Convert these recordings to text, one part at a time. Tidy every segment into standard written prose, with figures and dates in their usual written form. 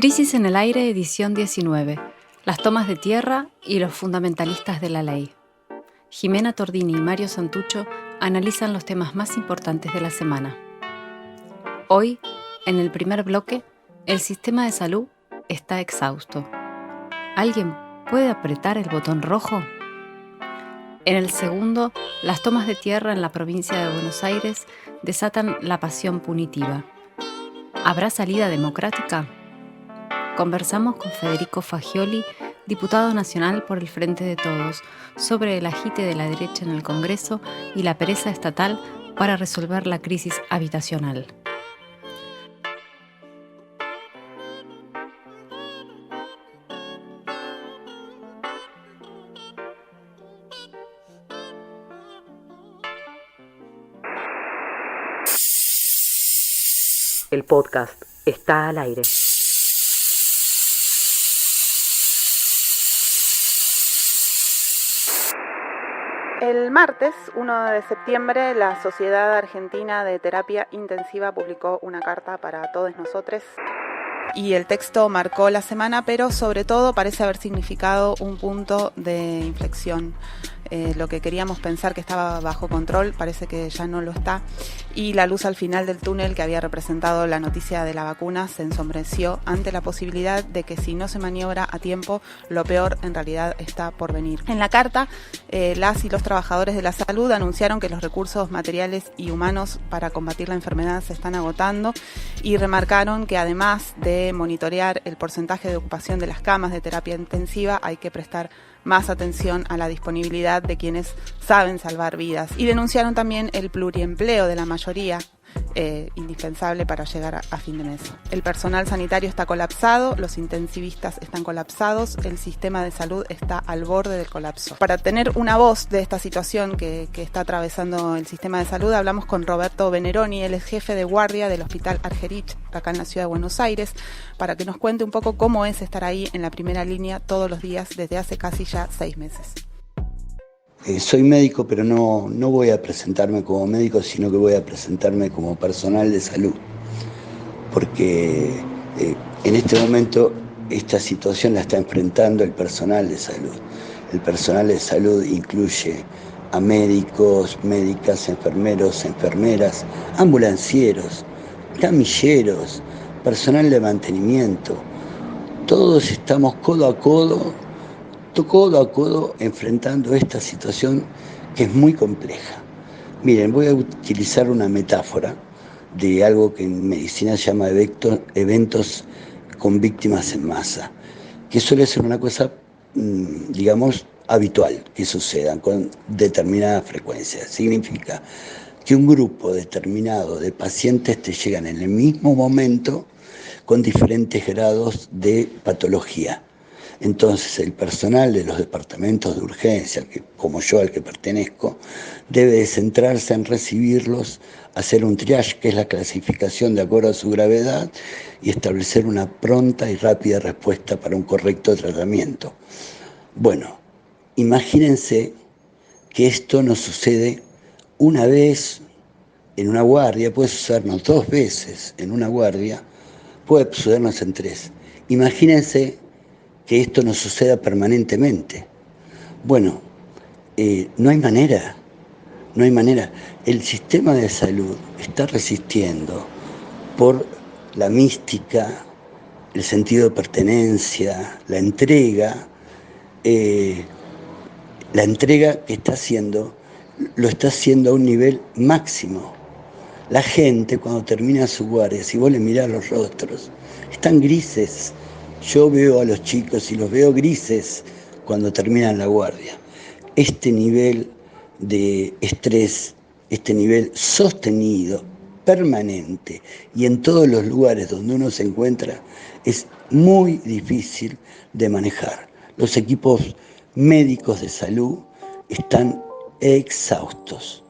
Crisis en el aire, edición 19. Las tomas de tierra y los fundamentalistas de la ley. Jimena Tordini y Mario Santucho analizan los temas más importantes de la semana. Hoy, en el primer bloque, el sistema de salud está exhausto. ¿Alguien puede apretar el botón rojo? En el segundo, las tomas de tierra en la provincia de Buenos Aires desatan la pasión punitiva. ¿Habrá salida democrática? Conversamos con Federico Fagioli, diputado nacional por el Frente de Todos, sobre el agite de la derecha en el Congreso y la pereza estatal para resolver la crisis habitacional. El podcast está al aire. El martes 1 de septiembre, la Sociedad Argentina de Terapia Intensiva publicó una carta para todos nosotros. Y el texto marcó la semana, pero sobre todo parece haber significado un punto de inflexión. Lo que queríamos pensar que estaba bajo control parece que ya no lo está, y la luz al final del túnel que había representado la noticia de la vacuna se ensombreció ante la posibilidad de que si no se maniobra a tiempo, lo peor en realidad está por venir. En la carta, las y los trabajadores de la salud anunciaron que los recursos materiales y humanos para combatir la enfermedad se están agotando, y remarcaron que además de monitorear el porcentaje de ocupación de las camas de terapia intensiva, hay que prestar más atención a la disponibilidad de quienes saben salvar vidas, y denunciaron también el pluriempleo de la mayoría, indispensable para llegar a fin de mes. El personal sanitario está colapsado, los intensivistas están colapsados, el sistema de salud está al borde del colapso. Para tener una voz de esta situación que está atravesando el sistema de salud, hablamos con Roberto Veneroni, él es jefe de guardia del Hospital Argerich, acá en la ciudad de Buenos Aires, para que nos cuente un poco cómo es estar ahí en la primera línea todos los días desde hace casi ya 6 meses. Soy médico, pero no voy a presentarme como médico, sino que voy a presentarme como personal de salud, porque en este momento esta situación la está enfrentando el personal de salud. El personal de salud incluye a médicos, médicas, enfermeros, enfermeras, ambulancieros, camilleros, personal de mantenimiento. Todos estamos codo a codo enfrentando esta situación que es muy compleja. Miren, voy a utilizar una metáfora de algo que en medicina se llama eventos con víctimas en masa, que suele ser una cosa, digamos, habitual que sucedan con determinada frecuencia. Significa que un grupo determinado de pacientes te llegan en el mismo momento con diferentes grados de patología. Entonces el personal de los departamentos de urgencia, como yo al que pertenezco, debe centrarse en recibirlos, hacer un triage, que es la clasificación de acuerdo a su gravedad, y establecer una pronta y rápida respuesta para un correcto tratamiento. Bueno, imagínense que esto nos sucede una vez en una guardia, puede sucedernos 2 veces en una guardia, puede sucedernos en 3. Imagínense que esto nos suceda permanentemente. Bueno, no hay manera. El sistema de salud está resistiendo por la mística, el sentido de pertenencia, la entrega que está haciendo, lo está haciendo a un nivel máximo. La gente, cuando termina su guardia, si vos le mirás los rostros, están grises. Yo veo a los chicos y los veo grises cuando terminan la guardia. Este nivel de estrés, este nivel sostenido, permanente, y en todos los lugares donde uno se encuentra, es muy difícil de manejar. Los equipos médicos de salud están exhaustos.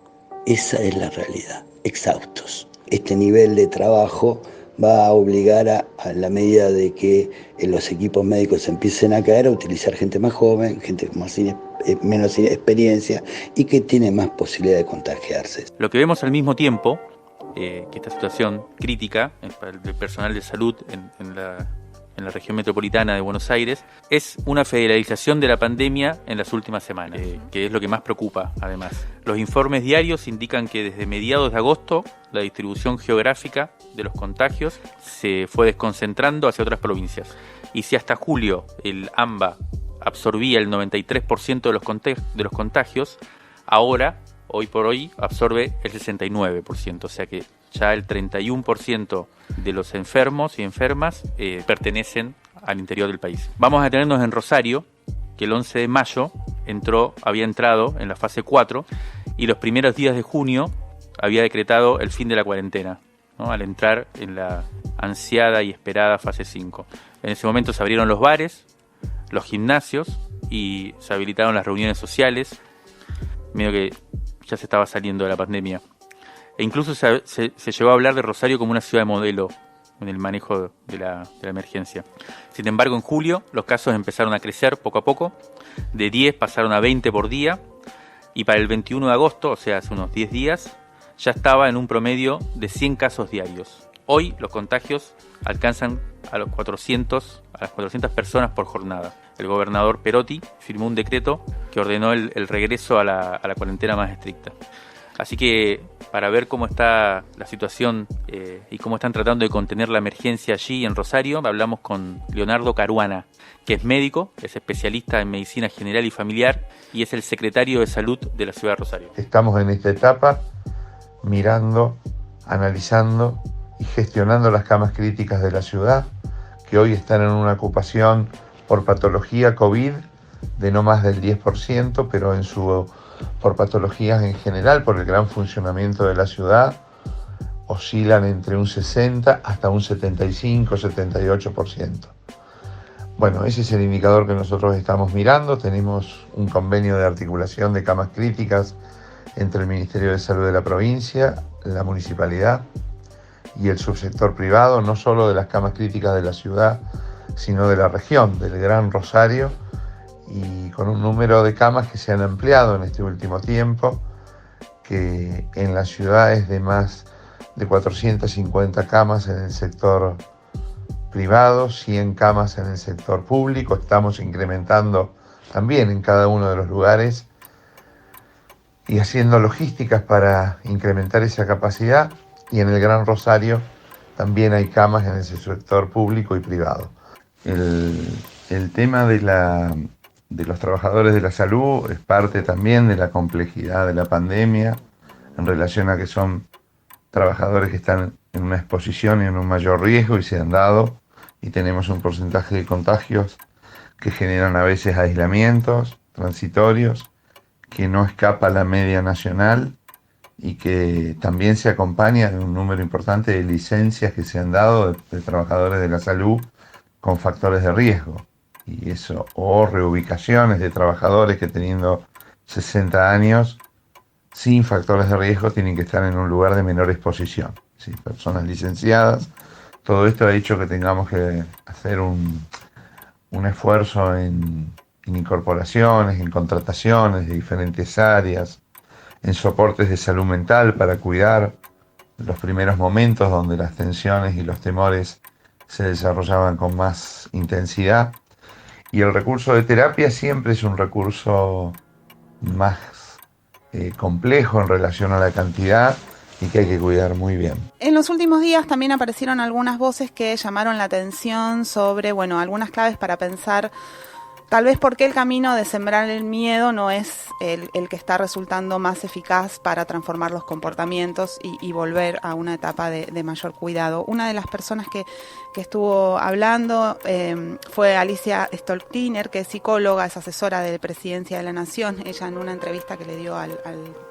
Esa es la realidad, exhaustos. Este nivel de trabajo va a obligar a la medida de que los equipos médicos empiecen a caer, a utilizar gente más joven, gente con menos experiencia y que tiene más posibilidad de contagiarse. Lo que vemos al mismo tiempo, que esta situación crítica para el personal de salud en en la región metropolitana de Buenos Aires, es una federalización de la pandemia en las últimas semanas, que es lo que más preocupa además. Los informes diarios indican que desde mediados de agosto la distribución geográfica de los contagios se fue desconcentrando hacia otras provincias. Y si hasta julio el AMBA absorbía el 93% de los contagios, ahora, hoy por hoy, absorbe el 69%, o sea que ya el 31% de los enfermos y enfermas pertenecen al interior del país. Vamos a detenernos en Rosario, que el 11 de mayo había entrado en la fase 4 y los primeros días de junio había decretado el fin de la cuarentena, ¿no? Al entrar en la ansiada y esperada fase 5. En ese momento se abrieron los bares, los gimnasios y se habilitaron las reuniones sociales, medio que ya se estaba saliendo de la pandemia. E incluso se llegó a hablar de Rosario como una ciudad modelo en el manejo de la emergencia. Sin embargo, en julio los casos empezaron a crecer poco a poco. De 10 pasaron a 20 por día. Y para el 21 de agosto, o sea, hace unos 10 días, ya estaba en un promedio de 100 casos diarios. Hoy los contagios alcanzan a las 400 personas por jornada. El gobernador Perotti firmó un decreto que ordenó el regreso a la cuarentena más estricta. Así que para ver cómo está la situación y cómo están tratando de contener la emergencia allí en Rosario, hablamos con Leonardo Caruana, que es médico, es especialista en medicina general y familiar y es el secretario de salud de la ciudad de Rosario. Estamos en esta etapa mirando, analizando y gestionando las camas críticas de la ciudad, que hoy están en una ocupación por patología COVID de no más del 10%, pero por patologías en general, por el gran funcionamiento de la ciudad, oscilan entre un 60 hasta un 75-78%. Bueno, ese es el indicador que nosotros estamos mirando. Tenemos un convenio de articulación de camas críticas entre el Ministerio de Salud de la provincia, la municipalidad y el subsector privado, no solo de las camas críticas de la ciudad, sino de la región, del Gran Rosario, y con un número de camas que se han ampliado en este último tiempo, que en la ciudad es de más de 450 camas en el sector privado, 100 camas en el sector público. Estamos incrementando también en cada uno de los lugares y haciendo logísticas para incrementar esa capacidad, y en el Gran Rosario también hay camas en ese sector público y privado. El tema de los trabajadores de la salud es parte también de la complejidad de la pandemia en relación a que son trabajadores que están en una exposición y en un mayor riesgo y se han dado, y tenemos un porcentaje de contagios que generan a veces aislamientos transitorios que no escapa a la media nacional y que también se acompaña de un número importante de licencias que se han dado de trabajadores de la salud con factores de riesgo. Y eso, o reubicaciones de trabajadores que teniendo 60 años sin factores de riesgo tienen que estar en un lugar de menor exposición. ¿Sí? Personas licenciadas. Todo esto ha hecho que tengamos que hacer un esfuerzo en incorporaciones, en contrataciones de diferentes áreas, en soportes de salud mental para cuidar los primeros momentos donde las tensiones y los temores se desarrollaban con más intensidad. Y el recurso de terapia siempre es un recurso más complejo en relación a la cantidad y que hay que cuidar muy bien. En los últimos días también aparecieron algunas voces que llamaron la atención sobre, algunas claves para pensar tal vez por qué el camino de sembrar el miedo no es el que está resultando más eficaz para transformar los comportamientos y volver a una etapa de mayor cuidado. Una de las personas que estuvo hablando fue Alicia Stolkiner, que es psicóloga, es asesora de Presidencia de la Nación. Ella, en una entrevista que le dio al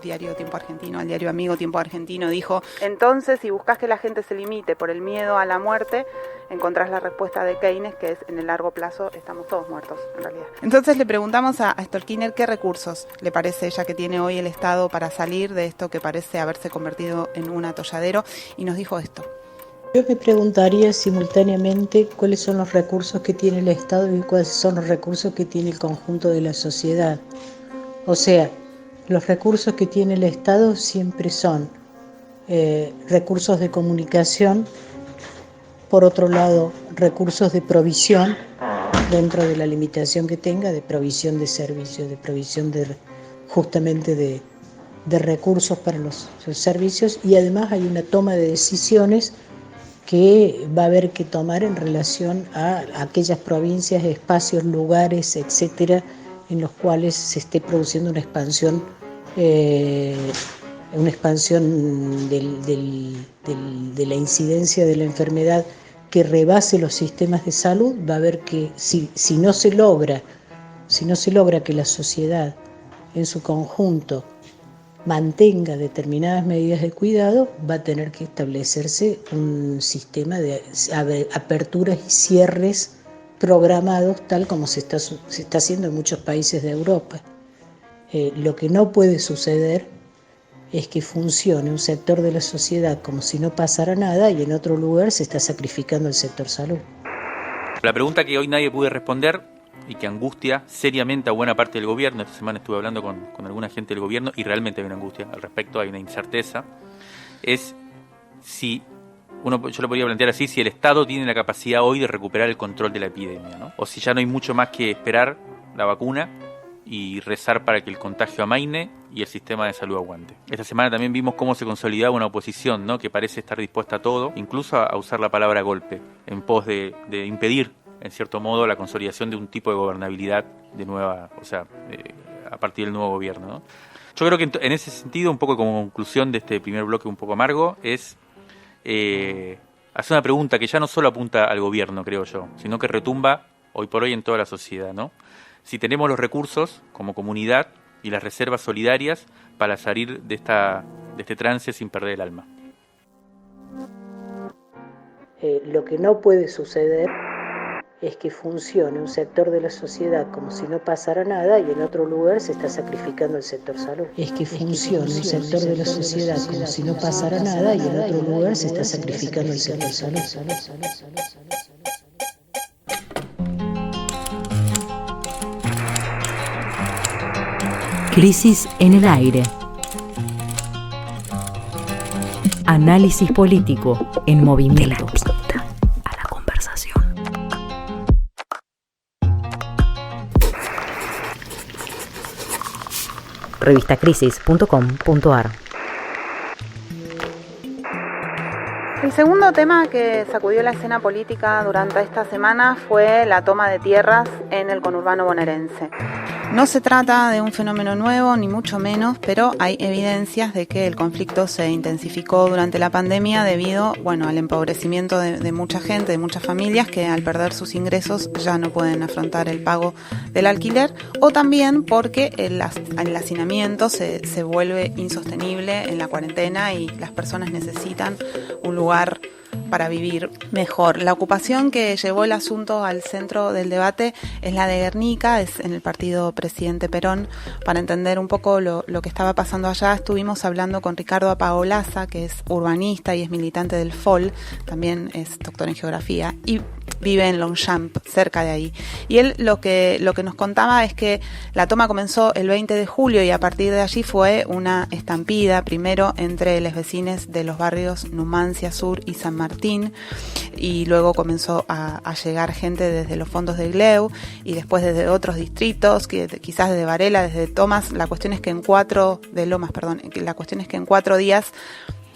diario Tiempo Argentino, al diario amigo Tiempo Argentino, dijo: entonces, si buscas que la gente se limite por el miedo a la muerte, encontrás la respuesta de Keynes, que es: en el largo plazo estamos todos muertos, en realidad. Entonces le preguntamos a Stolkiner qué recursos le parece ella que tiene hoy el Estado para salir de esto que parece haberse convertido en un atolladero, y nos dijo esto. Yo me preguntaría simultáneamente cuáles son los recursos que tiene el Estado y cuáles son los recursos que tiene el conjunto de la sociedad. O sea, los recursos que tiene el Estado siempre son recursos de comunicación, por otro lado, recursos de provisión dentro de la limitación que tenga, de provisión de servicios, de provisión justamente de recursos para los servicios, y además hay una toma de decisiones que va a haber que tomar en relación a aquellas provincias, espacios, lugares, etcétera, en los cuales se esté produciendo una expansión de la incidencia de la enfermedad que rebase los sistemas de salud. Va a haber que, si no se logra que la sociedad en su conjunto mantenga determinadas medidas de cuidado, va a tener que establecerse un sistema de aperturas y cierres programados, tal como se está haciendo en muchos países de Europa. Lo que no puede suceder es que funcione un sector de la sociedad como si no pasara nada y en otro lugar se está sacrificando el sector salud. La pregunta que hoy nadie pudo responder y que angustia seriamente a buena parte del gobierno, esta semana estuve hablando con alguna gente del gobierno y realmente hay una angustia al respecto, hay una incerteza, es si, yo lo podría plantear así, si el Estado tiene la capacidad hoy de recuperar el control de la epidemia, ¿no? O si ya no hay mucho más que esperar la vacuna y rezar para que el contagio amaine y el sistema de salud aguante. Esta semana también vimos cómo se consolidaba una oposición, ¿no?, que parece estar dispuesta a todo, incluso a usar la palabra golpe, en pos de impedir, en cierto modo, la consolidación de un tipo de gobernabilidad de nueva, a partir del nuevo gobierno, ¿no? Yo creo que en ese sentido, un poco como conclusión de este primer bloque un poco amargo, es hacer una pregunta que ya no solo apunta al gobierno, creo yo, sino que retumba hoy por hoy en toda la sociedad, ¿no? Si tenemos los recursos como comunidad y las reservas solidarias para salir de este trance sin perder el alma. Lo que no puede suceder es que funcione un sector de la sociedad como si no pasara nada y en otro lugar se está sacrificando el sector salud. Es que funcione un sector de la sociedad como si no pasara nada y en otro lugar se está sacrificando el sector salud. Crisis en el aire. Análisis político en movimiento. A la conversación. Revistacrisis.com.ar. El segundo tema que sacudió la escena política durante esta semana fue la toma de tierras en el conurbano bonaerense. No se trata de un fenómeno nuevo, ni mucho menos, pero hay evidencias de que el conflicto se intensificó durante la pandemia debido, al empobrecimiento de mucha gente, de muchas familias que al perder sus ingresos ya no pueden afrontar el pago del alquiler, o también porque el hacinamiento se vuelve insostenible en la cuarentena y las personas necesitan un lugar para vivir mejor. La ocupación que llevó el asunto al centro del debate es la de Guernica, es en el partido presidente Perón. Para entender un poco lo que estaba pasando allá, estuvimos hablando con Ricardo Apaolaza, que es urbanista y es militante del FOL, también es doctor en geografía y vive en Longchamp, cerca de ahí. Y él lo que nos contaba es que la toma comenzó el 20 de julio y a partir de allí fue una estampida, primero entre los vecinos de los barrios Numancia Sur y San Martín, y luego comenzó a llegar gente desde los fondos de Gleu y después desde otros distritos, quizás desde Varela, desde Lomas. La cuestión es que en 4 días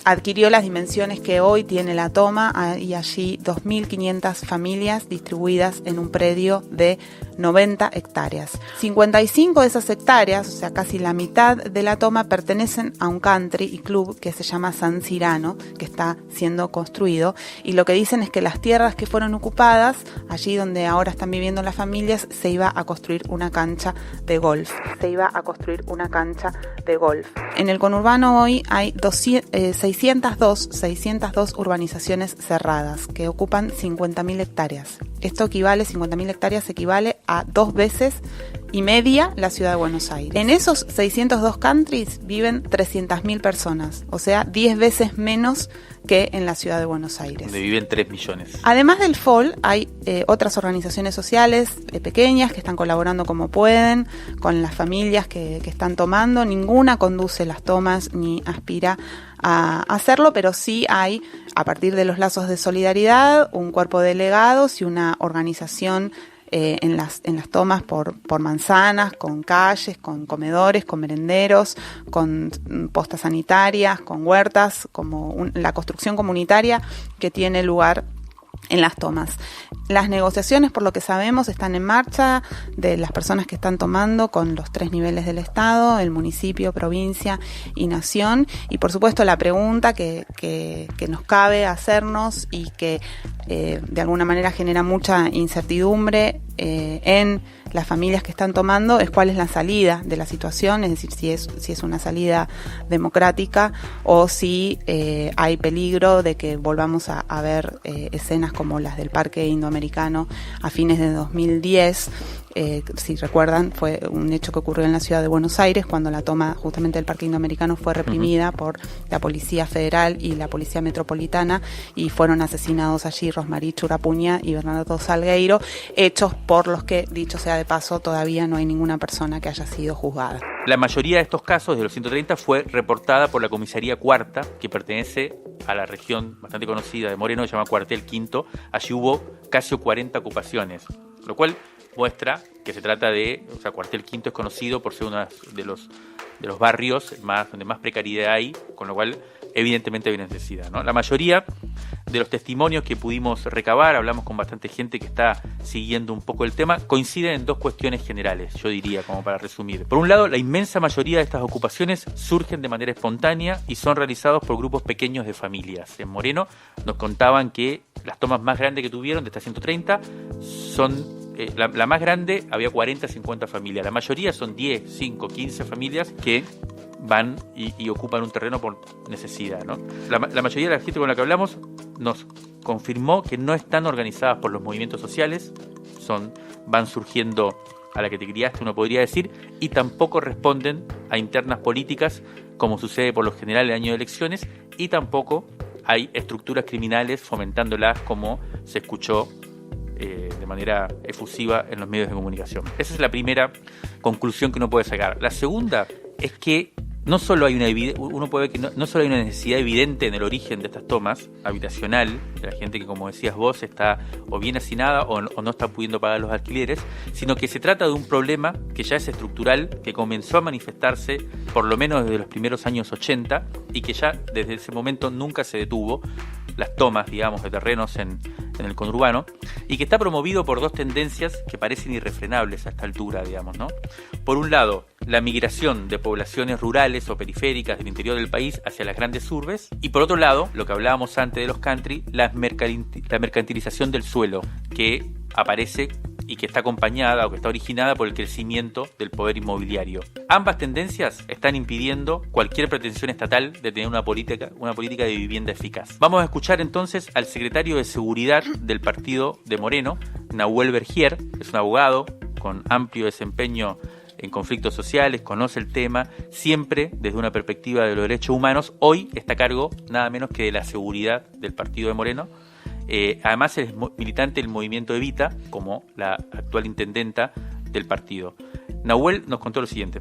adquirió las dimensiones que hoy tiene la toma, y allí 2.500 familias distribuidas en un predio de 90 hectáreas. 55 de esas hectáreas, o sea casi la mitad de la toma, pertenecen a un country y club que se llama San Cirano, que está siendo construido, y lo que dicen es que las tierras que fueron ocupadas, allí donde ahora están viviendo las familias, se iba a construir una cancha de golf. En el conurbano hoy hay 602 urbanizaciones cerradas que ocupan 50.000 hectáreas. 50.000 hectáreas equivale a 2 veces y media la ciudad de Buenos Aires. En esos 602 countries viven 300.000 personas, o sea, 10 veces menos que en la ciudad de Buenos Aires. Donde viven 3 millones. Además del FOL, hay otras organizaciones sociales pequeñas que están colaborando como pueden con las familias que están tomando. Ninguna conduce las tomas ni aspira a hacerlo, pero sí hay a partir de los lazos de solidaridad, un cuerpo de delegados y una organización en las tomas por manzanas, con calles, con comedores, con merenderos, con postas sanitarias, con huertas, como la construcción comunitaria que tiene lugar en las tomas. Las negociaciones, por lo que sabemos, están en marcha de las personas que están tomando con los 3 niveles del Estado, el municipio, provincia y nación. Y por supuesto la pregunta que nos cabe hacernos y que de alguna manera genera mucha incertidumbre en las familias que están tomando es cuál es la salida de la situación, es decir, si es una salida democrática o si hay peligro de que volvamos a ver escenas como las del Parque Indoamericano a fines de 2010. Si recuerdan, fue un hecho que ocurrió en la ciudad de Buenos Aires cuando la toma justamente del Parque Indoamericano fue reprimida por la Policía Federal y la Policía Metropolitana y fueron asesinados allí Rosmarie Churapuña y Bernardo Salgueiro, hechos por los que, dicho sea de paso, todavía no hay ninguna persona que haya sido juzgada. La mayoría de estos casos, de los 130, fue reportada por la Comisaría Cuarta, que pertenece a la región bastante conocida de Moreno, que se llama Cuartel Quinto. Allí hubo casi 40 ocupaciones, lo cual muestra que se trata de, o sea, Cuartel Quinto es conocido por ser uno de los barrios donde más precariedad hay, con lo cual evidentemente hay una necesidad, ¿no? La mayoría de los testimonios que pudimos recabar, hablamos con bastante gente que está siguiendo un poco el tema, coinciden en 2 cuestiones generales, yo diría, como para resumir. Por un lado, la inmensa mayoría de estas ocupaciones surgen de manera espontánea y son realizados por grupos pequeños de familias. En Moreno nos contaban que las tomas más grandes que tuvieron, de estas 130, son la más grande, había 40, 50 familias. La mayoría son 10, 5, 15 familias que van y ocupan un terreno por necesidad, ¿no? La mayoría de la gente con la que hablamos nos confirmó que no están organizadas por los movimientos sociales, van surgiendo a la que te criaste, uno podría decir, y tampoco responden a internas políticas, como sucede por lo general en el año de elecciones, y tampoco hay estructuras criminales fomentándolas, como se escuchó de manera efusiva en los medios de comunicación. Esa es la primera conclusión que uno puede sacar. La segunda es que no solo hay uno puede ver que no solo hay una necesidad evidente en el origen de estas tomas, habitacional, de la gente que, como decías vos, está o bien hacinada o no está pudiendo pagar los alquileres, sino que se trata de un problema que ya es estructural, que comenzó a manifestarse por lo menos desde los primeros años 80 y que ya desde ese momento nunca se detuvo, las tomas, digamos, de terrenos en el conurbano, y que está promovido por 2 tendencias que parecen irrefrenables a esta altura, digamos, ¿no? Por un lado, la migración de poblaciones rurales o periféricas del interior del país hacia las grandes urbes, y por otro lado, lo que hablábamos antes de los country, la mercantilización del suelo, que aparece y que está acompañada o que está originada por el crecimiento del poder inmobiliario. Ambas tendencias están impidiendo cualquier pretensión estatal de tener una política de vivienda eficaz. Vamos a escuchar entonces al secretario de Seguridad del partido de Moreno, Nahuel Bergier, que es un abogado con amplio desempeño en conflictos sociales, conoce el tema, siempre desde una perspectiva de los derechos humanos. Hoy está a cargo nada menos que de la seguridad del partido de Moreno. Además es militante del movimiento Evita, como la actual intendenta del partido. Nahuel nos contó lo siguiente.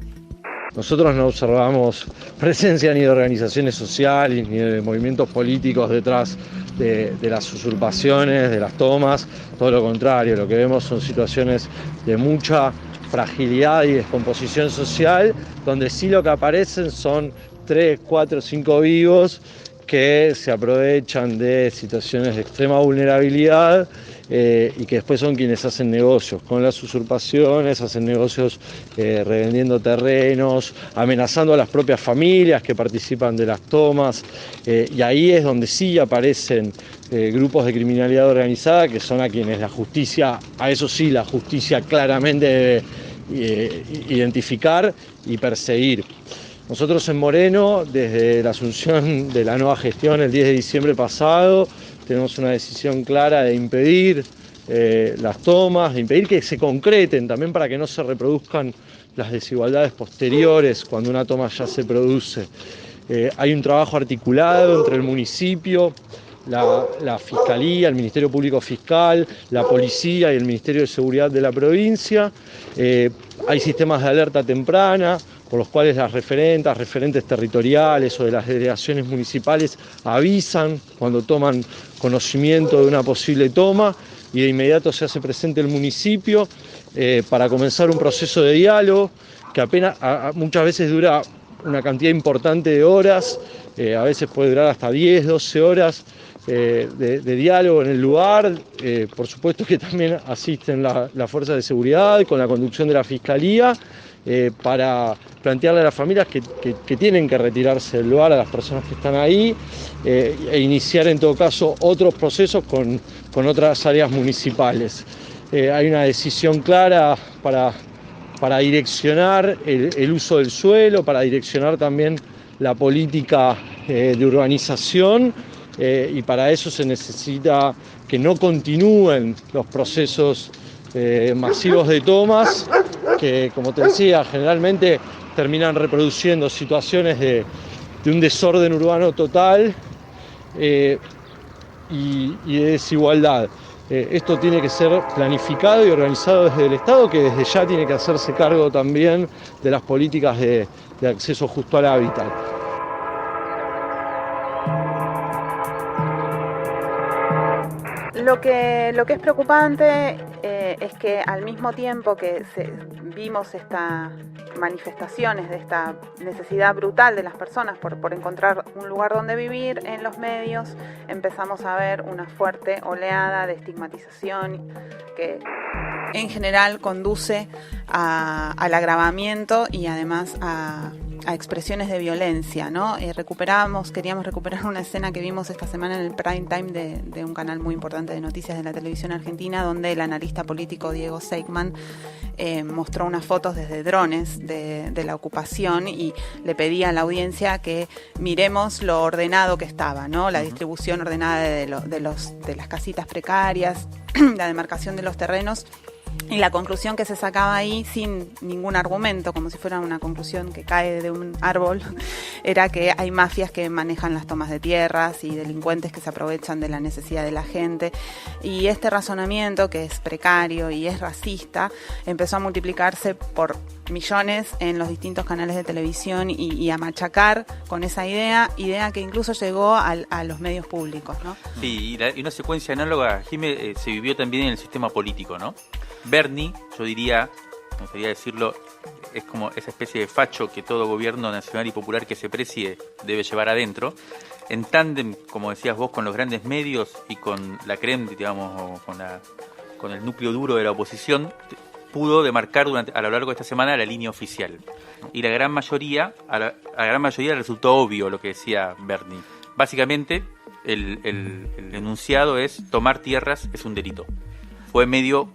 Nosotros no observamos presencia ni de organizaciones sociales ni de movimientos políticos detrás de las usurpaciones, de las tomas. Todo lo contrario, lo que vemos son situaciones de mucha fragilidad y descomposición social, donde sí lo que aparecen son 3, 4, 5 vivos que se aprovechan de situaciones de extrema vulnerabilidad y que después son quienes hacen negocios con las usurpaciones, hacen negocios revendiendo terrenos, amenazando a las propias familias que participan de las tomas, y ahí es donde sí aparecen grupos de criminalidad organizada que son a quienes la justicia, a eso sí la justicia claramente debe identificar y perseguir. Nosotros en Moreno, desde la asunción de la nueva gestión el 10 de diciembre pasado, tenemos una decisión clara de impedir las tomas, de impedir que se concreten, también para que no se reproduzcan las desigualdades posteriores cuando una toma ya se produce. Hay un trabajo articulado entre el municipio, la Fiscalía, el Ministerio Público Fiscal, la Policía y el Ministerio de Seguridad de la provincia. Hay sistemas de alerta temprana, por los cuales las referentes territoriales o de las delegaciones municipales avisan cuando toman conocimiento de una posible toma y de inmediato se hace presente el municipio para comenzar un proceso de diálogo que muchas veces dura una cantidad importante de horas, a veces puede durar hasta 10, 12 horas de diálogo en el lugar. Por supuesto que también asisten las fuerzas de seguridad con la conducción de la Fiscalía para plantearle a las familias que tienen que retirarse del lugar, a las personas que están ahí, e iniciar en todo caso otros procesos con otras áreas municipales. Hay una decisión clara para direccionar el uso del suelo, para direccionar también la política de urbanización, y para eso se necesita que no continúen los procesos masivos de tomas, que, como te decía, generalmente terminan reproduciendo situaciones de un desorden urbano total y de desigualdad. Esto tiene que ser planificado y organizado desde el Estado, que desde ya tiene que hacerse cargo también de las políticas de acceso justo al hábitat. Lo que es preocupante es que al mismo tiempo que vimos estas manifestaciones de esta necesidad brutal de las personas por encontrar un lugar donde vivir, en los medios empezamos a ver una fuerte oleada de estigmatización que en general conduce al agravamiento y además a expresiones de violencia, ¿no? Queríamos recuperar una escena que vimos esta semana en el prime time de un canal muy importante de noticias de la televisión argentina, donde el analista político Diego Seigman mostró unas fotos desde drones de la ocupación y le pedía a la audiencia que miremos lo ordenado que estaba, ¿no? La distribución ordenada de las casitas precarias, la demarcación de los terrenos. Y la conclusión que se sacaba ahí, sin ningún argumento, como si fuera una conclusión que cae de un árbol, era que hay mafias que manejan las tomas de tierras y delincuentes que se aprovechan de la necesidad de la gente. Y este razonamiento, que es precario y es racista, empezó a multiplicarse por millones en los distintos canales de televisión y a machacar con esa idea que incluso llegó a los medios públicos, ¿no? Sí, y una secuencia análoga, Jimé, se vivió también en el sistema político, ¿no? Bernie, yo diría, me gustaría decirlo, es como esa especie de facho que todo gobierno nacional y popular que se precie debe llevar adentro, en tándem, como decías vos, con los grandes medios y con la creme, digamos, con el núcleo duro de la oposición, pudo demarcar a lo largo de esta semana la línea oficial. Y a la gran mayoría resultó obvio lo que decía Bernie. Básicamente, el enunciado es: tomar tierras es un delito. Fue medio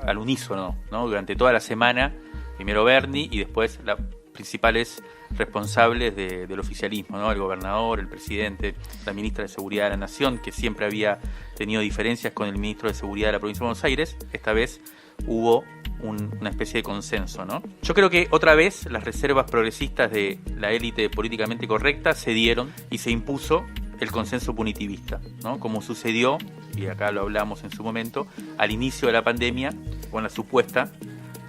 al unísono, ¿no? Durante toda la semana, primero Bernie y después las principales responsables del oficialismo, ¿no? El gobernador, el presidente, la ministra de Seguridad de la Nación, que siempre había tenido diferencias con el ministro de Seguridad de la provincia de Buenos Aires. Esta vez hubo una especie de consenso, ¿no? Yo creo que otra vez las reservas progresistas de la élite políticamente correcta cedieron y se impuso el consenso punitivista, ¿no? Como sucedió, y acá lo hablamos en su momento, al inicio de la pandemia con la supuesta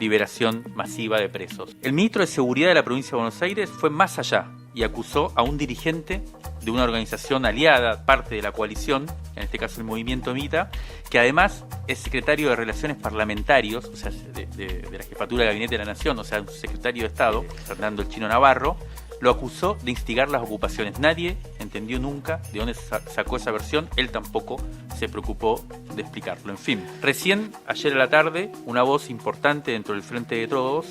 liberación masiva de presos. El ministro de Seguridad de la provincia de Buenos Aires fue más allá y acusó a un dirigente de una organización aliada, parte de la coalición, en este caso el Movimiento Evita, que además es secretario de Relaciones Parlamentarios, o sea, de la Jefatura de Gabinete de la Nación, o sea, un secretario de Estado, Fernando El Chino Navarro, lo acusó de instigar las ocupaciones. Nadie entendió nunca de dónde sacó esa versión, él tampoco se preocupó de explicarlo. En fin, recién ayer a la tarde, una voz importante dentro del Frente de Todos,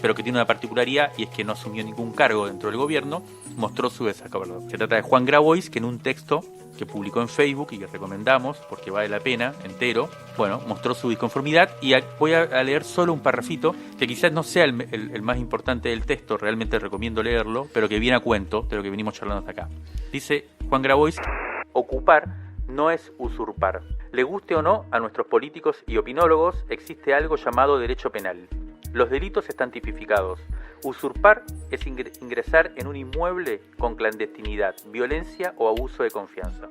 pero que tiene una particularidad y es que no asumió ningún cargo dentro del gobierno, mostró su desacuerdo. Se trata de Juan Grabois, que en un texto que publicó en Facebook y que recomendamos porque vale la pena entero, bueno, mostró su disconformidad y voy a leer solo un parrafito que quizás no sea el más importante del texto, realmente recomiendo leerlo, pero que viene a cuento de lo que venimos charlando hasta acá. Dice Juan Grabois: ocupar no es usurpar. Le guste o no a nuestros políticos y opinólogos, existe algo llamado derecho penal. Los delitos están tipificados. Usurpar es ingresar en un inmueble con clandestinidad, violencia o abuso de confianza.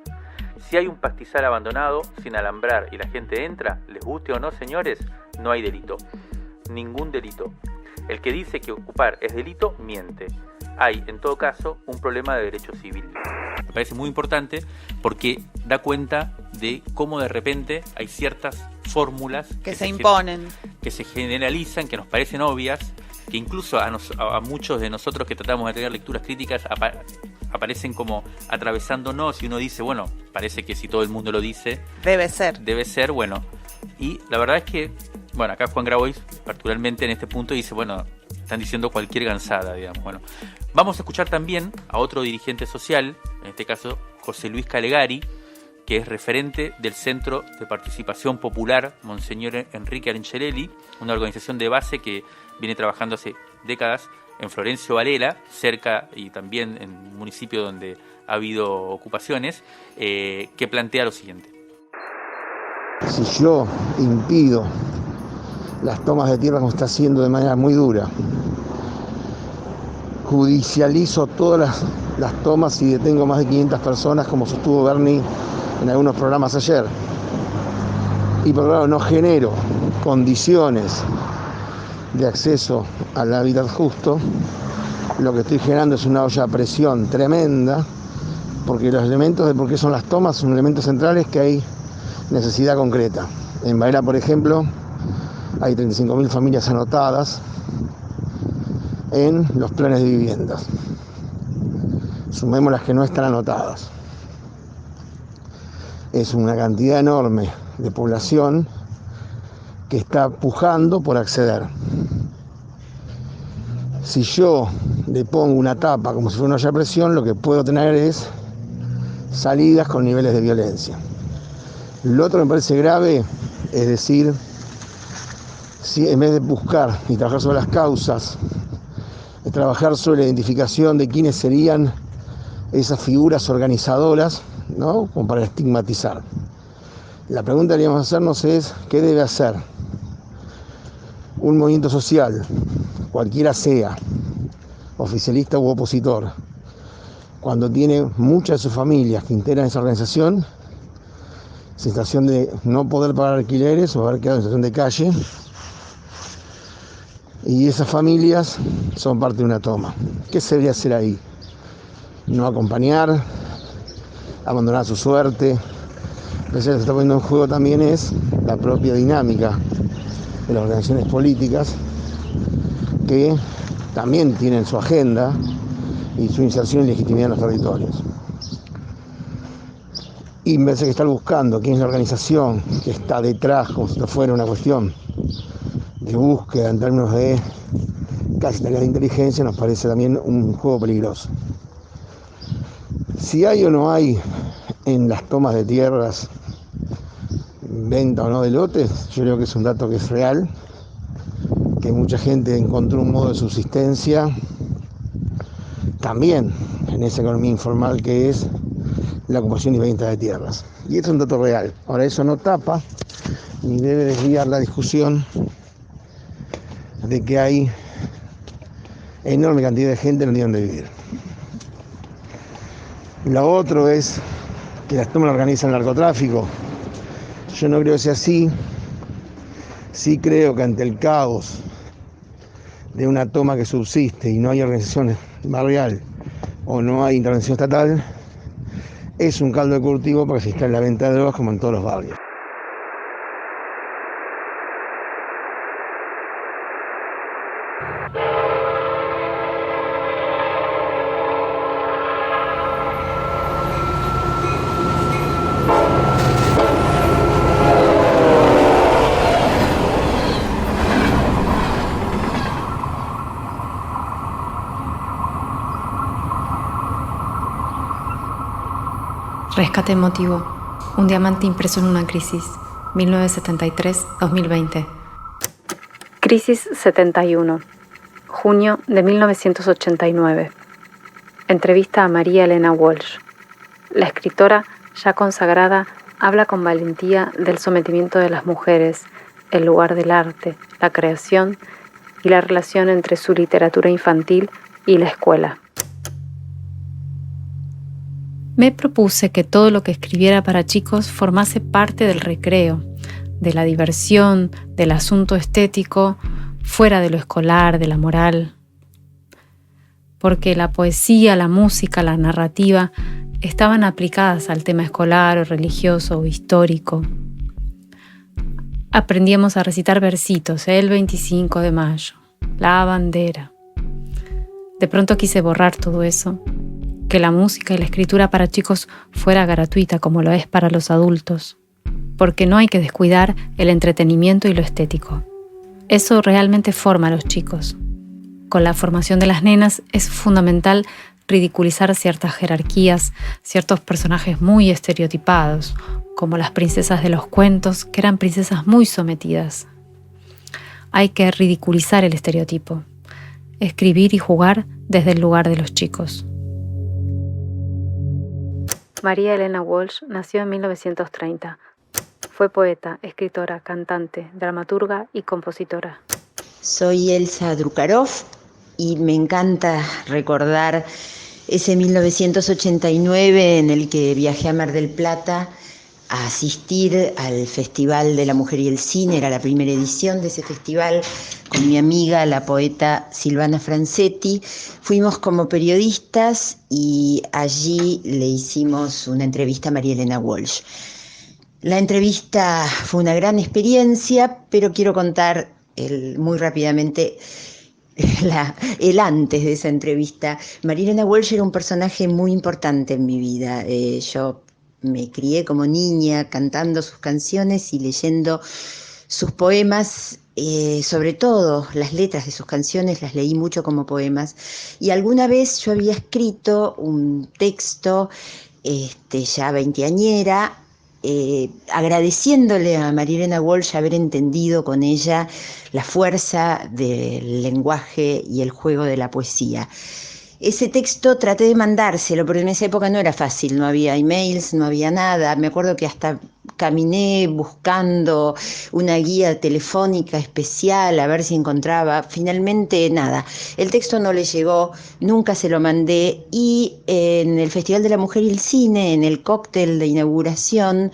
Si hay un pastizal abandonado, sin alambrar, y la gente entra, les guste o no, señores, no hay delito. Ningún delito. El que dice que ocupar es delito, miente. Hay, en todo caso, un problema de derecho civil. Me parece muy importante porque da cuenta de cómo de repente hay ciertas fórmulas que se imponen, que se generalizan, que nos parecen obvias, que incluso a muchos de nosotros que tratamos de tener lecturas críticas aparecen como atravesándonos, y uno dice, bueno, parece que si todo el mundo lo dice, debe ser, bueno. Y la verdad es que, bueno, acá Juan Grabois, particularmente en este punto, dice, bueno, están diciendo cualquier gansada, digamos. Bueno, vamos a escuchar también a otro dirigente social, en este caso José Luis Calegari, que es referente del Centro de Participación Popular Monseñor Enrique Angelelli, una organización de base que viene trabajando hace décadas en Florencio Varela, cerca y también en un municipio donde ha habido ocupaciones, que plantea lo siguiente. Si yo impido las tomas de tierra como está haciendo de manera muy dura, judicializo todas las tomas y detengo más de 500 personas, como sostuvo Bernie en algunos programas ayer, y por otro lado no genero condiciones de acceso al hábitat justo, lo que estoy generando es una olla a presión tremenda, porque los elementos de por qué son las tomas son elementos centrales que hay necesidad concreta. En Varela, por ejemplo, hay 35.000 familias anotadas en los planes de viviendas. Sumemos las que no están anotadas. Es una cantidad enorme de población que está pujando por acceder. Si yo le pongo una tapa como si fuera una olla a presión, lo que puedo tener es salidas con niveles de violencia. Lo otro que me parece grave es decir, si en vez de buscar y trabajar sobre las causas, es trabajar sobre la identificación de quiénes serían esas figuras organizadoras, ¿no? Como para estigmatizar. La pregunta que deberíamos hacernos es, ¿qué debe hacer un movimiento social, cualquiera sea, oficialista u opositor, cuando tiene muchas de sus familias que integran esa organización, situación de no poder pagar alquileres o haber quedado en situación de calle, y esas familias son parte de una toma? ¿Qué se debería hacer ahí? No acompañar, abandonar su suerte. Lo que se está poniendo en juego también es la propia dinámica de las organizaciones políticas, que también tienen su agenda y su inserción y legitimidad en los territorios. Y en vez de estar buscando quién es la organización que está detrás, como si esto fuera una cuestión de búsqueda en términos de casi tareas de inteligencia, nos parece también un juego peligroso. Si hay o no hay en las tomas de tierras venta o no de lotes, yo creo que es un dato que es real, que mucha gente encontró un modo de subsistencia también en esa economía informal que es la ocupación y venta de tierras. Y esto es un dato real. Ahora, eso no tapa ni debe desviar la discusión de que hay enorme cantidad de gente que no tiene donde vivir. Lo otro es que las tomas organizan el narcotráfico. Yo no creo que sea así. Sí creo que ante el caos de una toma que subsiste y no hay organización barrial o no hay intervención estatal, es un caldo de cultivo para que se instale la venta de drogas como en todos los barrios. Rescate emotivo. Un diamante impreso en una crisis. 1973-2020. Crisis 71. Junio de 1989. Entrevista a María Elena Walsh. La escritora, ya consagrada, habla con valentía del sometimiento de las mujeres, el lugar del arte, la creación y la relación entre su literatura infantil y la escuela. Me propuse que todo lo que escribiera para chicos formase parte del recreo, de la diversión, del asunto estético, fuera de lo escolar, de la moral, porque la poesía, la música, la narrativa estaban aplicadas al tema escolar o religioso o histórico. Aprendíamos a recitar versitos, el 25 de mayo, la bandera. De pronto quise borrar todo eso, que la música y la escritura para chicos fuera gratuita como lo es para los adultos, porque no hay que descuidar el entretenimiento y lo estético. Eso realmente forma a los chicos. Con la formación de las nenas es fundamental ridiculizar ciertas jerarquías, ciertos personajes muy estereotipados, como las princesas de los cuentos, que eran princesas muy sometidas. Hay que ridiculizar el estereotipo, escribir y jugar desde el lugar de los chicos. María Elena Walsh nació en 1930. Fue poeta, escritora, cantante, dramaturga y compositora. Soy Elsa Drukarov y me encanta recordar ese 1989 en el que viajé a Mar del Plata a asistir al Festival de la Mujer y el Cine. Era la primera edición de ese festival con mi amiga, la poeta Silvana Francetti. Fuimos como periodistas y allí le hicimos una entrevista a María Elena Walsh. La entrevista fue una gran experiencia, pero quiero contar muy rápidamente el antes de esa entrevista. María Elena Walsh era un personaje muy importante en mi vida. Yo me crié como niña cantando sus canciones y leyendo sus poemas, sobre todo las letras de sus canciones las leí mucho como poemas. Y alguna vez yo había escrito un texto, ya veinteañera, agradeciéndole a María Elena Walsh haber entendido con ella la fuerza del lenguaje y el juego de la poesía. Ese texto traté de mandárselo, pero en esa época no era fácil, no había emails, no había nada. Me acuerdo que hasta caminé buscando una guía telefónica especial a ver si encontraba. Finalmente nada, el texto no le llegó, nunca se lo mandé, y en el Festival de la Mujer y el Cine, en el cóctel de inauguración,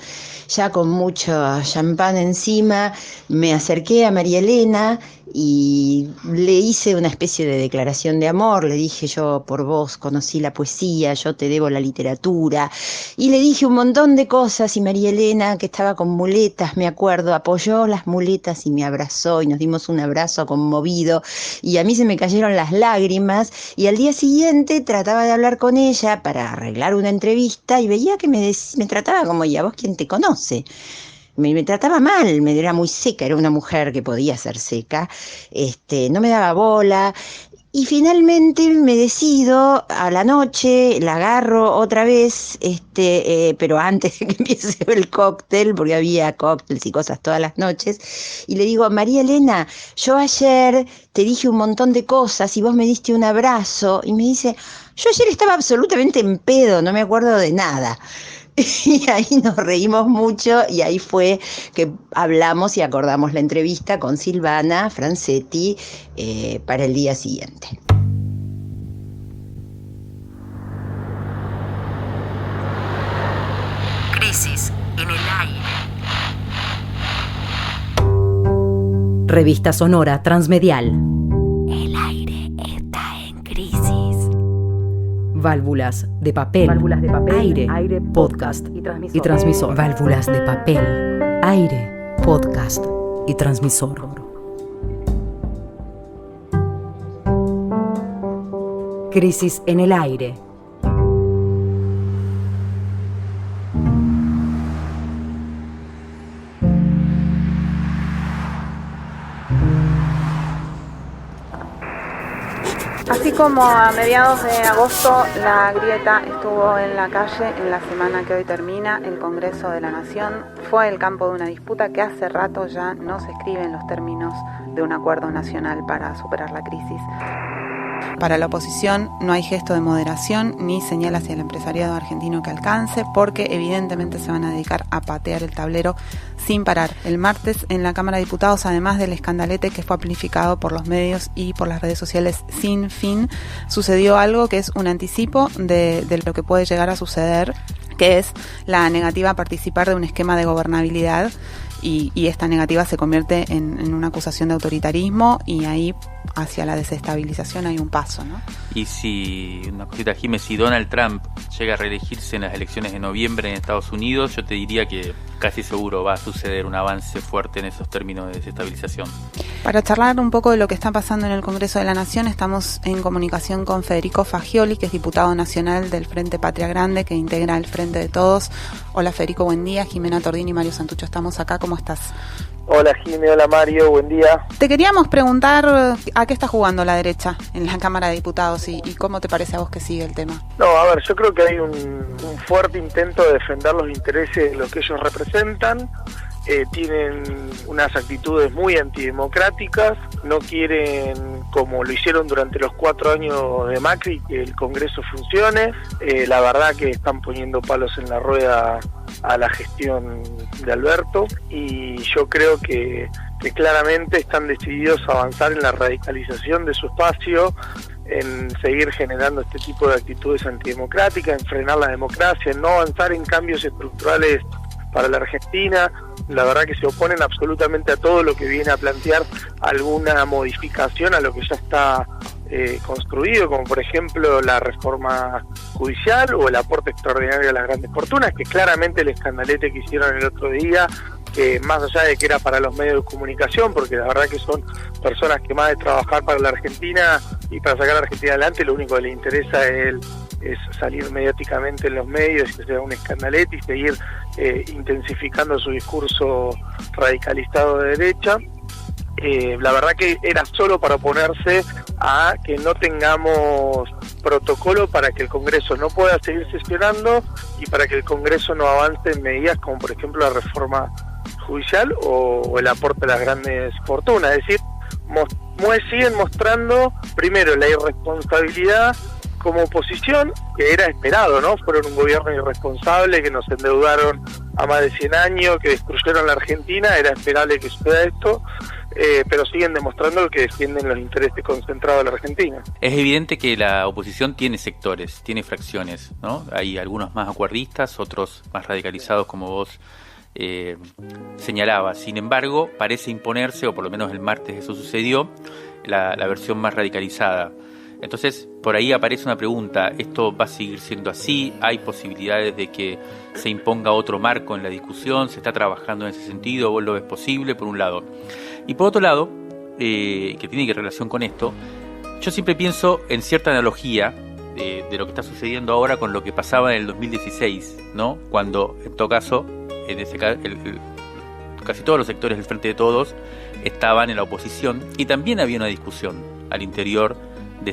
ya con mucho champán encima, me acerqué a María Elena y le hice una especie de declaración de amor. Le dije: yo por vos conocí la poesía, yo te debo la literatura, y le dije un montón de cosas. Y María Elena, que estaba con muletas, me acuerdo, apoyó las muletas y me abrazó y nos dimos un abrazo conmovido, y a mí se me cayeron las lágrimas. Y al día siguiente trataba de hablar con ella para arreglar una entrevista y veía que me trataba como: ¿y a vos quién te conoce? Me trataba mal, era muy seca, era una mujer que podía ser seca, no me daba bola. Y finalmente me decido, a la noche, la agarro otra vez, pero antes de que empiece el cóctel, porque había cócteles y cosas todas las noches, y le digo: María Elena, yo ayer te dije un montón de cosas y vos me diste un abrazo. Y me dice: yo ayer estaba absolutamente en pedo, no me acuerdo de nada. Y ahí nos reímos mucho, y ahí fue que hablamos y acordamos la entrevista con Silvana Francetti para el día siguiente. Crisis en el aire. Revista sonora transmedial. El aire está en crisis. Válvulas de papel, aire, podcast y transmisor. Válvulas de papel, aire, podcast y transmisor. Crisis en el aire. Así como a mediados de agosto la grieta estuvo en la calle, en la semana que hoy termina, el Congreso de la Nación fue el campo de una disputa que hace rato ya no se escribe en los términos de un acuerdo nacional para superar la crisis. Para la oposición no hay gesto de moderación ni señal hacia el empresariado argentino que alcance, porque evidentemente se van a dedicar a patear el tablero sin parar. El martes en la Cámara de Diputados, además del escandalete que fue amplificado por los medios y por las redes sociales sin fin, sucedió algo que es un anticipo de lo que puede llegar a suceder, que es la negativa a participar de un esquema de gobernabilidad y esta negativa se convierte en una acusación de autoritarismo, y ahí hacia la desestabilización hay un paso, ¿no? Y si, una cosita, Jiménez, si Donald Trump llega a reelegirse en las elecciones de noviembre en Estados Unidos, yo te diría que casi seguro va a suceder un avance fuerte en esos términos de desestabilización. Para charlar un poco de lo que está pasando en el Congreso de la Nación, estamos en comunicación con Federico Fagioli, que es diputado nacional del Frente Patria Grande, que integra el Frente de Todos. Hola Federico, buen día. Jimena Tordini y Mario Santucho estamos acá, ¿cómo estás? Hola Jimena, hola Mario, buen día. Te queríamos preguntar a qué está jugando la derecha en la Cámara de Diputados y cómo te parece a vos que sigue el tema. No, a ver, yo creo que hay un fuerte intento de defender los intereses de los que ellos representan. Tienen unas actitudes muy antidemocráticas, no quieren, como lo hicieron durante los 4 años de Macri, que el Congreso funcione. La verdad que están poniendo palos en la rueda a la gestión de Alberto, y yo creo que claramente están decididos a avanzar en la radicalización de su espacio, en seguir generando este tipo de actitudes antidemocráticas, en frenar la democracia, en no avanzar en cambios estructurales para la Argentina. La verdad que se oponen absolutamente a todo lo que viene a plantear alguna modificación a lo que ya está construido, como por ejemplo la reforma judicial o el aporte extraordinario a las grandes fortunas, que claramente el escandalete que hicieron el otro día, que más allá de que era para los medios de comunicación, porque la verdad que son personas que más de trabajar para la Argentina y para sacar a la Argentina adelante, lo único que les interesa es salir mediáticamente en los medios y que sea un escandalete y seguir intensificando su discurso radicalizado de derecha. La verdad que era solo para oponerse a que no tengamos protocolo para que el Congreso no pueda seguir sesionando y para que el Congreso no avance en medidas como por ejemplo la reforma judicial o el aporte a las grandes fortunas. Es decir, siguen mostrando primero la irresponsabilidad como oposición, que era esperado, ¿no? Fueron un gobierno irresponsable, que nos endeudaron a más de 100 años, que destruyeron la Argentina, era esperable que suceda esto, pero siguen demostrando que defienden los intereses concentrados de la Argentina. Es evidente que la oposición tiene sectores, tiene fracciones, ¿no? Hay algunos más acuerdistas, otros más radicalizados, como vos señalabas. Sin embargo, parece imponerse, o por lo menos el martes eso sucedió, la versión más radicalizada. Entonces, por ahí aparece una pregunta: ¿esto va a seguir siendo así? ¿Hay posibilidades de que se imponga otro marco en la discusión? ¿Se está trabajando en ese sentido? ¿Vos lo ves posible, por un lado? Y por otro lado, que tiene relación con esto, yo siempre pienso en cierta analogía de lo que está sucediendo ahora con lo que pasaba en el 2016, ¿no? Cuando, en todo caso, casi todos los sectores del Frente de Todos estaban en la oposición y también había una discusión al interior de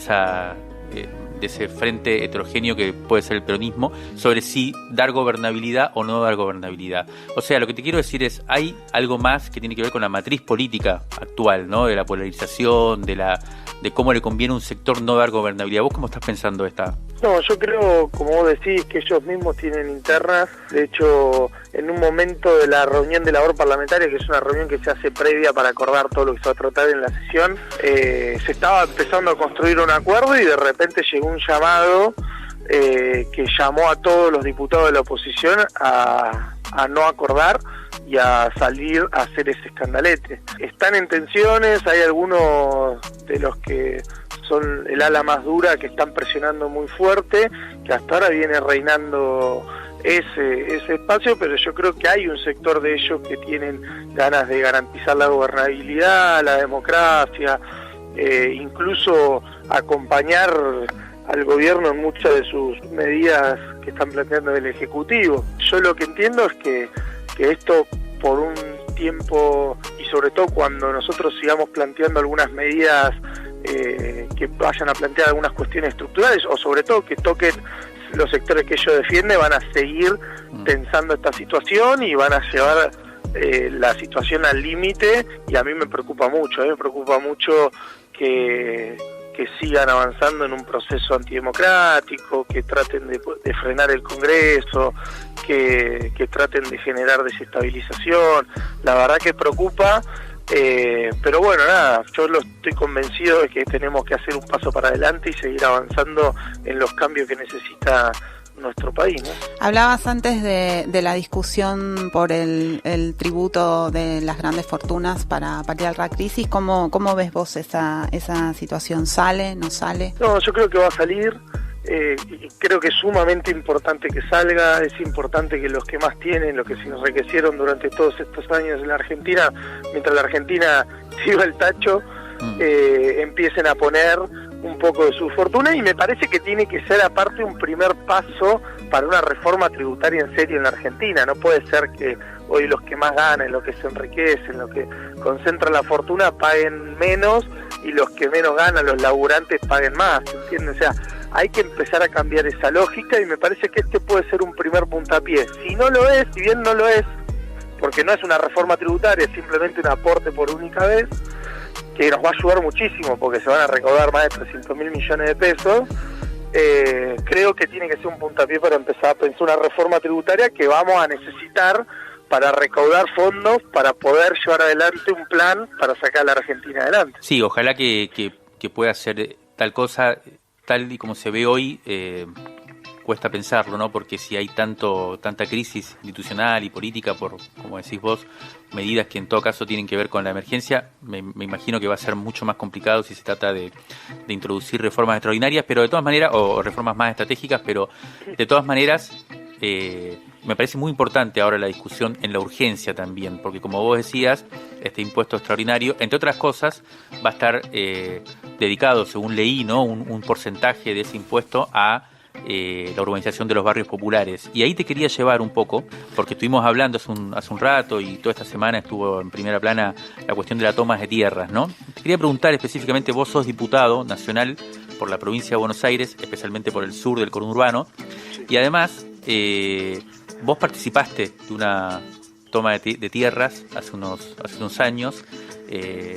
ese frente heterogéneo que puede ser el peronismo, sobre si dar gobernabilidad o no dar gobernabilidad. O sea, lo que te quiero decir es, hay algo más que tiene que ver con la matriz política actual, ¿no? De la polarización, de cómo le conviene a un sector no dar gobernabilidad. ¿Vos cómo estás pensando esta? No, yo creo, como vos decís, que ellos mismos tienen internas. De hecho, en un momento de la reunión de labor parlamentaria, que es una reunión que se hace previa para acordar todo lo que se va a tratar en la sesión, se estaba empezando a construir un acuerdo y de repente llegó un llamado que llamó a todos los diputados de la oposición a no acordar y a salir a hacer ese escandalete. Están en tensiones, hay algunos de los que son el ala más dura que están presionando muy fuerte, que hasta ahora viene reinando ese espacio, pero yo creo que hay un sector de ellos que tienen ganas de garantizar la gobernabilidad, la democracia, incluso acompañar al gobierno en muchas de sus medidas que están planteando el Ejecutivo. Yo lo que entiendo es que esto por un tiempo, y sobre todo cuando nosotros sigamos planteando algunas medidas que vayan a plantear algunas cuestiones estructurales, o sobre todo que toquen los sectores que ellos defienden, van a seguir tensando esta situación y van a llevar la situación al límite, y a mí me preocupa mucho, que sigan avanzando en un proceso antidemocrático, que traten de frenar el Congreso, que traten de generar desestabilización. La verdad que preocupa, pero bueno, nada, yo estoy convencido de que tenemos que hacer un paso para adelante y seguir avanzando en los cambios que necesita nuestro país, ¿no? Hablabas antes de la discusión por el tributo de las grandes fortunas para paliar la crisis. ¿Cómo ves vos esa situación? ¿Sale? ¿No sale? No, yo creo que va a salir. Creo que es sumamente importante que salga. Es importante que los que más tienen, los que se enriquecieron durante todos estos años en la Argentina, mientras la Argentina siga el tacho, empiecen a poner un poco de su fortuna, y me parece que tiene que ser aparte un primer paso para una reforma tributaria en serio en la Argentina. No puede ser que hoy los que más ganan, los que se enriquecen, los que concentran la fortuna paguen menos y los que menos ganan, los laburantes, paguen más, ¿entiendes? O sea, hay que empezar a cambiar esa lógica, y me parece que este puede ser un primer puntapié. Si no lo es, si bien no lo es, porque no es una reforma tributaria, es simplemente un aporte por única vez, que nos va a ayudar muchísimo porque se van a recaudar más de 300.000 millones de pesos, creo que tiene que ser un puntapié para empezar a pensar una reforma tributaria que vamos a necesitar para recaudar fondos para poder llevar adelante un plan para sacar a la Argentina adelante. Sí, ojalá que pueda ser tal cosa, tal y como se ve hoy. Cuesta pensarlo, ¿no? Porque si hay tanta crisis institucional y política por, como decís vos, medidas que en todo caso tienen que ver con la emergencia, me imagino que va a ser mucho más complicado si se trata de introducir reformas extraordinarias, pero de todas maneras, o reformas más estratégicas, pero de todas maneras me parece muy importante ahora la discusión en la urgencia también, porque como vos decías, este impuesto extraordinario, entre otras cosas, va a estar dedicado, según leí, ¿no? un porcentaje de ese impuesto a la urbanización de los barrios populares. Y ahí te quería llevar un poco, porque estuvimos hablando hace un rato y toda esta semana estuvo en primera plana la cuestión de las tomas de tierras, ¿no? Te quería preguntar específicamente, vos sos diputado nacional por la provincia de Buenos Aires, especialmente por el sur del conurbano, y además vos participaste de una toma de tierras hace unos años,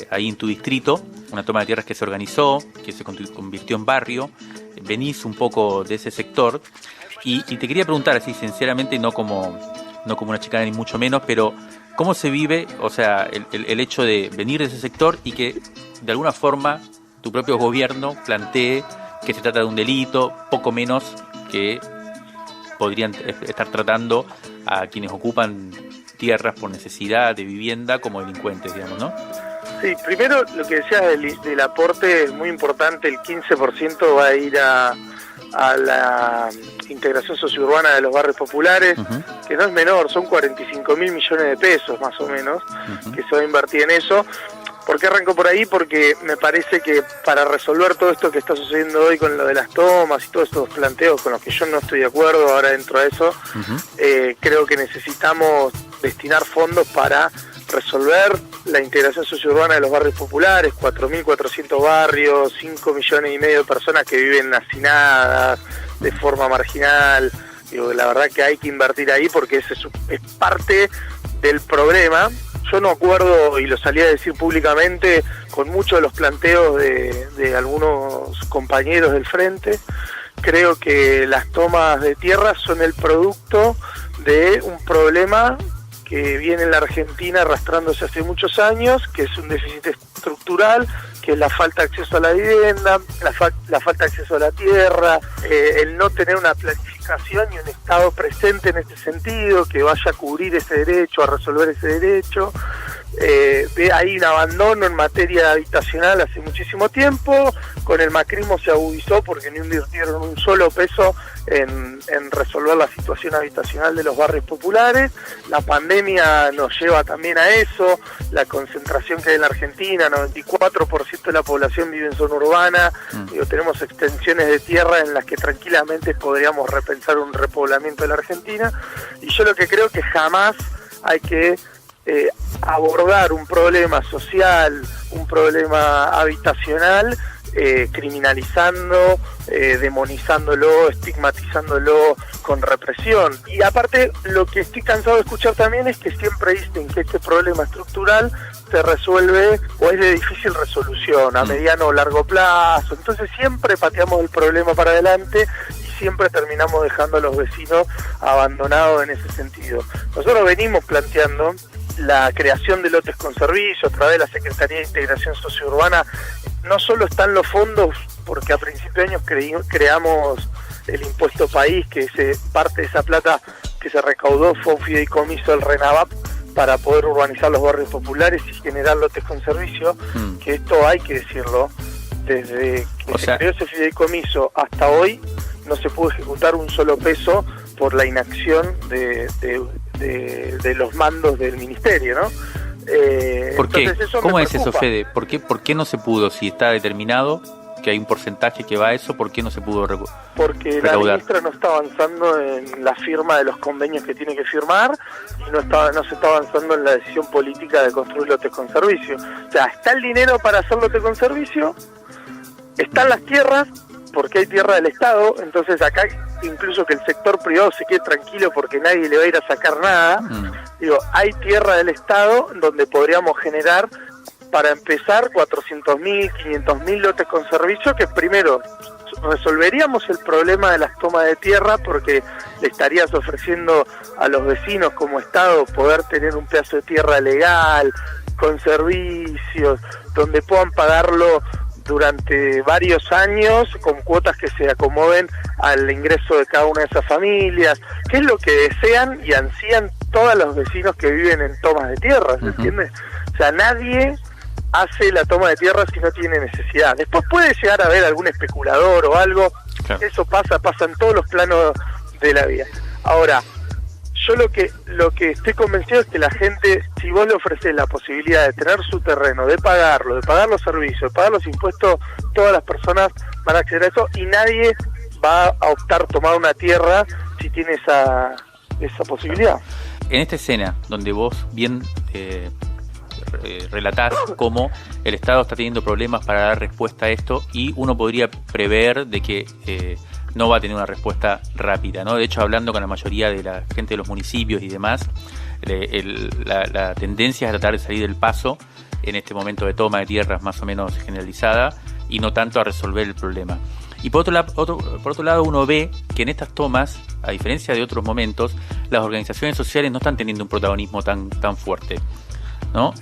ahí en tu distrito, una toma de tierras que se organizó, que se convirtió en barrio. Venís un poco de ese sector y te quería preguntar así sinceramente, no como una chicana ni mucho menos, pero ¿cómo se vive, o sea, el hecho de venir de ese sector y que de alguna forma tu propio gobierno plantee que se trata de un delito, poco menos que podrían estar tratando a quienes ocupan tierras por necesidad de vivienda como delincuentes, digamos, ¿no? Sí, primero lo que decías del aporte es muy importante. El 15% va a ir a la integración sociourbana de los barrios populares, que no es menor, son 45.000 millones de pesos más o menos, que se va a invertir en eso. ¿Por qué arranco por ahí? Porque me parece que para resolver todo esto que está sucediendo hoy con lo de las tomas y todos estos planteos con los que yo no estoy de acuerdo, ahora dentro de eso, creo que necesitamos destinar fondos para resolver la integración sociourbana de los barrios populares, 4.400 barrios, 5,5 millones de personas que viven hacinadas, de forma marginal. Digo, la verdad que hay que invertir ahí porque ese es parte del problema. Yo no acuerdo, y lo salí a decir públicamente, con muchos de los planteos de algunos compañeros del Frente. Creo que las tomas de tierra son el producto de un problema que viene en la Argentina arrastrándose hace muchos años, que es un déficit estructural, que es la falta de acceso a la vivienda, la falta de acceso a la tierra, el no tener una planificación y un Estado presente en este sentido, que vaya a cubrir ese derecho, a resolver ese derecho. Hay un abandono en materia habitacional hace muchísimo tiempo. Con el macrismo se agudizó porque no invirtieron un solo peso en resolver la situación habitacional de los barrios populares. La pandemia nos lleva también a eso, la concentración que hay en la Argentina, 94% de la población vive en zona urbana. Tenemos extensiones de tierra en las que tranquilamente podríamos repensar un repoblamiento de la Argentina, y yo lo que creo que jamás hay que abordar un problema social, un problema habitacional, criminalizando, demonizándolo, estigmatizándolo con represión. Y aparte, lo que estoy cansado de escuchar también es que siempre dicen que este problema estructural se resuelve o es de difícil resolución a mediano o largo plazo. Entonces siempre pateamos el problema para adelante y siempre terminamos dejando a los vecinos abandonados en ese sentido. Nosotros venimos planteando la creación de lotes con servicio a través de la Secretaría de Integración Sociourbana. No solo están los fondos, porque a principios de año creamos el impuesto país, que parte de esa plata que se recaudó fue un fideicomiso del RENAVAP para poder urbanizar los barrios populares y generar lotes con servicio, que esto hay que decirlo, desde que se creó ese fideicomiso hasta hoy no se pudo ejecutar un solo peso por la inacción de los mandos del ministerio, ¿no? ¿Por qué? ¿Cómo es eso, Fede? ¿Por qué no se pudo? Si está determinado que hay un porcentaje que va a eso, ¿por qué no se pudo Porque recaudar? La ministra no está avanzando en la firma de los convenios que tiene que firmar y no se está avanzando en la decisión política de construir lotes con servicio. O sea, está el dinero para hacer lotes con servicio, están las tierras, porque hay tierra del Estado, entonces acá incluso que el sector privado se quede tranquilo porque nadie le va a ir a sacar nada. Digo, hay tierra del Estado donde podríamos generar, para empezar, 400.000, 500.000 lotes con servicio, que primero resolveríamos el problema de las tomas de tierra, porque le estarías ofreciendo a los vecinos como Estado poder tener un pedazo de tierra legal, con servicios, donde puedan pagarlo durante varios años con cuotas que se acomoden al ingreso de cada una de esas familias, que es lo que desean y ansían todos los vecinos que viven en tomas de tierra, ¿se entiende? O sea, nadie hace la toma de tierra si no tiene necesidad. Después puede llegar a haber algún especulador o algo, eso pasa en todos los planos de la vida. Ahora, yo lo que estoy convencido es que la gente, si vos le ofreces la posibilidad de tener su terreno, de pagar los servicios, de pagar los impuestos, todas las personas van a acceder a eso y nadie va a optar tomar una tierra si tiene esa posibilidad. En esta escena, donde vos bien relatás cómo el Estado está teniendo problemas para dar respuesta a esto y uno podría prever de que no va a tener una respuesta rápida, ¿no? De hecho, hablando con la mayoría de la gente de los municipios y demás, la tendencia es a tratar de salir del paso en este momento de toma de tierras más o menos generalizada y no tanto a resolver el problema. Y por otro lado uno ve que en estas tomas, a diferencia de otros momentos, las organizaciones sociales no están teniendo un protagonismo tan fuerte, ¿no?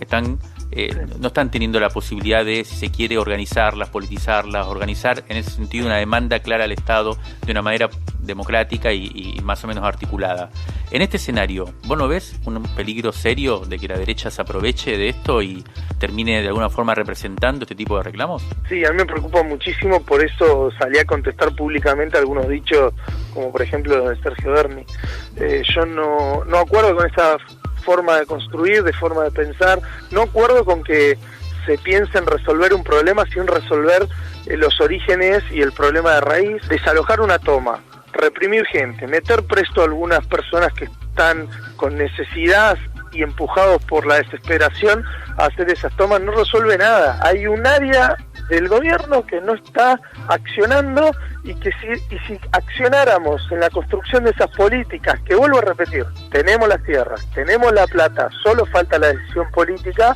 No están teniendo la posibilidad de, si se quiere, organizarlas, politizarlas, organizar en ese sentido una demanda clara al Estado de una manera democrática y más o menos articulada. En este escenario, ¿vos no ves un peligro serio de que la derecha se aproveche de esto y termine de alguna forma representando este tipo de reclamos? Sí, a mí me preocupa muchísimo, por eso salí a contestar públicamente algunos dichos, como por ejemplo de Sergio Berni. Yo no acuerdo con esa forma de construir, de forma de pensar, no acuerdo con que se piense en resolver un problema sin resolver los orígenes y el problema de raíz, desalojar una toma, reprimir gente, meter preso a algunas personas que están con necesidad y empujados por la desesperación a hacer esas tomas, no resuelve nada. Hay un área del gobierno que no está accionando y que si accionáramos en la construcción de esas políticas, que vuelvo a repetir, tenemos las tierras, tenemos la plata, solo falta la decisión política,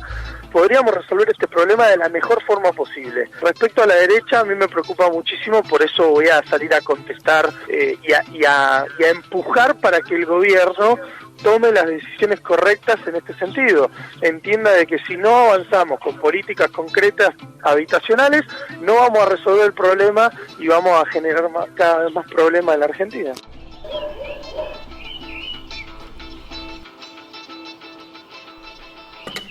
podríamos resolver este problema de la mejor forma posible. Respecto a la derecha, a mí me preocupa muchísimo, por eso voy a salir a contestar y a empujar para que el gobierno tome las decisiones correctas en este sentido. Entienda de que si no avanzamos con políticas concretas habitacionales, no vamos a resolver el problema y vamos a generar cada vez más problemas en la Argentina.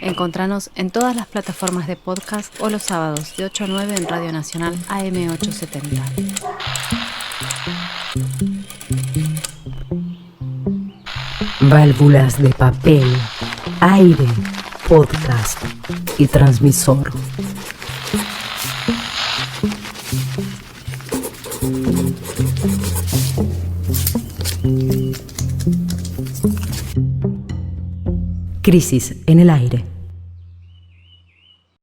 Encontranos en todas las plataformas de podcast o los sábados de 8 a 9 en Radio Nacional AM870. Válvulas de papel, aire, podcast y transmisor. Crisis en el aire.